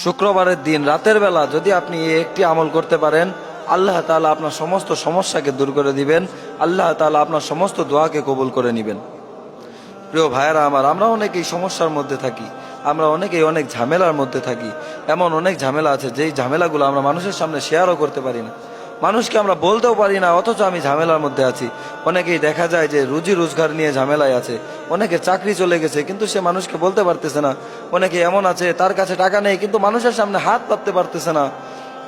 শুক্রবারের দিন রাতের বেলা যদি আপনি এই একটি আমল করতে পারেন, আল্লাহ তাআলা আপনার সমস্ত সমস্যাকে দূর করে দিবেন। আল্লাহ তাআলা আপনার সমস্ত দোয়াকে কবুল করে নেবেন। প্রিয় ভাইয়েরা আমার, আমরা অনেকেই সমস্যার মধ্যে থাকি, আমরা অনেকেই অনেক ঝামেলার মধ্যে থাকি। এমন অনেক ঝামেলা আছে যেই ঝামেলাগুলো আমরা মানুষের সামনে শেয়ারও করতে পারি না, মানুষকে আমরা বলতেও পারি না, অথচ আমি ঝামেলার মধ্যে আছি। অনেকেই দেখা যায় যে রুজি রোজগার নিয়ে ঝামেলায় আছে, অনেকে চাকরি চলে গেছে কিন্তু সে মানুষকে বলতে পারতেছে না। অনেকে এমন আছে তার কাছে টাকা নেই কিন্তু মানুষের সামনে হাত পাততে পারতেছে না,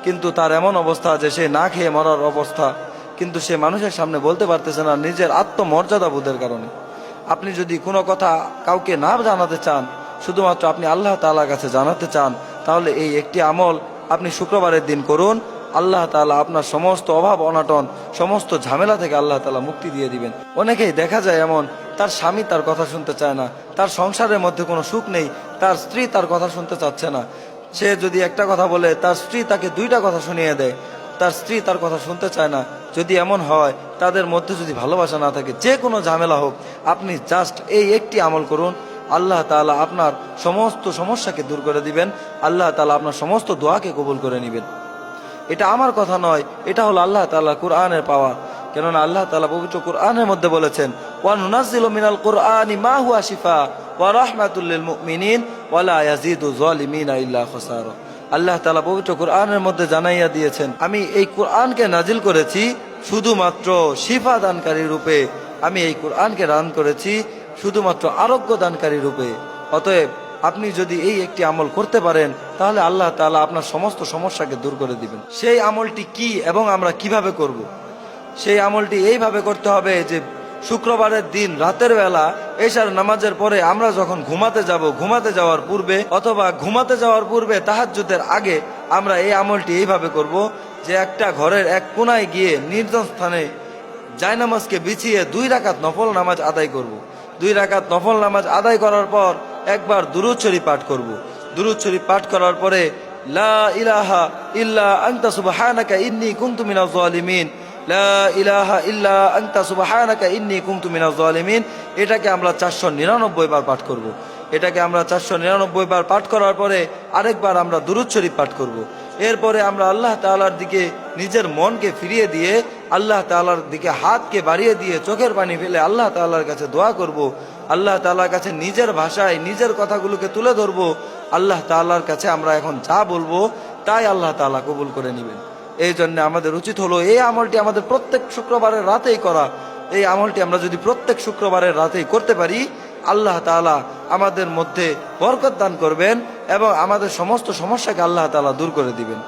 কিন্তু তার এমন অবস্থা যে সে না খেয়ে মরার অবস্থা, কিন্তু সে মানুষের সামনে বলতে পারতেছে না নিজের আত্মমর্যাদা বোধের কারণে। আপনি যদি কোনো কথা কাউকে না জানাতে চান, শুধুমাত্র আপনি আল্লাহ তাআলার কাছে জানাতে চান, তাহলে এই একটি আমল আপনি শুক্রবারের দিন করুন। আল্লাহ তাআলা আপনার সমস্ত অভাব অনাটন, সমস্ত ঝামেলা থেকে আল্লাহ তাআলা মুক্তি দিয়ে দিবেন। অনেকেই দেখা যায় এমন, তার স্বামী তার কথা শুনতে চায় না, তার সংসারের মধ্যে কোনো সুখ নেই, তার স্ত্রী তার কথা শুনতে চাচ্ছে না। সে যদি একটা কথা বলে তার স্ত্রী তাকে দুইটা কথা শুনিয়ে দেয়, তার স্ত্রী তার কথা শুনতে চায় না। যদি এমন হয়, তাদের মধ্যে যদি ভালোবাসা না থাকে, যে কোনো ঝামেলা হোক, আপনি জাস্ট এই একটি আমল করুন, আল্লাহ তাআলা আপনার সমস্ত সমস্যাকে দূর করে দিবেন। আল্লাহ তাআলা আপনার সমস্ত দোয়াকে কবুল করে নেবেন। এটা আমার কথা নয়, এটা হলো আল্লাহ তাআলা কুরআনের পাওয়া। কেননা আল্লাহ তাআলা পবিত্র কুরআনের মধ্যে বলেছেন, ওয়া নুনাজ্জিলু মিনাল কুরআনি মা হুয়া শিফা ওয়া রাহমাতুল লিল মুমিনিন ওয়া লা ইয়াজিদু যালিমিনা ইল্লা খাসারা। আল্লাহ তাআলা পবিত্র কুরআনের মধ্যে জানাইয়া দিয়েছেন, আমি এই কুরআনকে নাজিল করেছি শুধুমাত্র শিফা দানকারী রূপে, আমি এই কুরআনকে দান করেছি শুধুমাত্র আরোগ্য দানকারী রূপে। অতএব আপনি যদি এই একটি আমল করতে পারেন, তাহলে আল্লাহ তাআলা আপনার সমস্ত সমস্যাকে দূর করে দিবেন। সেই আমলটি কি এবং আমরা কিভাবে করব? সেই আমলটি এইভাবে করতে হবে যে শুক্রবারের দিন রাতের বেলা এশার নামাজের পরে আমরা যখন ঘুমাতে যাব, ঘুমাতে যাওয়ার পূর্বে অথবা ঘুমাতে যাওয়ার পূর্বে তাহাজ্জুদের আগে আমরা এই আমলটি এইভাবে করব যে একটা ঘরের এক কোনায় গিয়ে নির্জন স্থানে জায়নামাজকে বিছিয়ে 2 রাকাত নফল নামাজ আদায় করব। 2 রাকাত নফল নামাজ আদায় করার পর একবার দুরূদ শরীফ পাঠ করব। দুরূদ শরীফ পাঠ করার পরে লা ইলাহা ইল্লা আনতা সুবহানাকা ইন্নী কুনতু মিনাজ জালিমিন, লা ইলাহা ইল্লা আনতা সুবহানাকা ইন্নী কুনতু মিনাজ জালিমিন, এটাকে আমরা 499 বার পাঠ করব। এটাকে আমরা 499 বার পাঠ করার পরে আরেকবার আমরা দুরূদ শরীফ পাঠ করব। এরপরে আমরা আল্লাহ তাআলার দিকে নিজের মনকে ফিরিয়ে দিয়ে, আল্লাহ তাআলার দিকে হাতকে বাড়িয়ে দিয়ে চোখের পানি ফেলে আল্লাহ তাআলার কাছে দোয়া করব। আল্লাহ তাআলার কাছে নিজের ভাষায় নিজের কথাগুলোকে তুলে ধরব। আল্লাহ তাআলার কাছে আমরা এখন যা বলবো তাই আল্লাহ তাআলা কবুল করে নেবেন। এই জন্য আমাদের উচিত হলো এই আমলটি আমাদের প্রত্যেক শুক্রবারের রাতেই করা। এই আমলটি আমরা যদি প্রত্যেক শুক্রবারের রাতেই করতে পারি, আল্লাহ তাআলা আমাদের মধ্যে বরকত দান করবেন এবং আমাদের সমস্ত সমস্যাকে আল্লাহ তাআলা দূর করে দিবেন।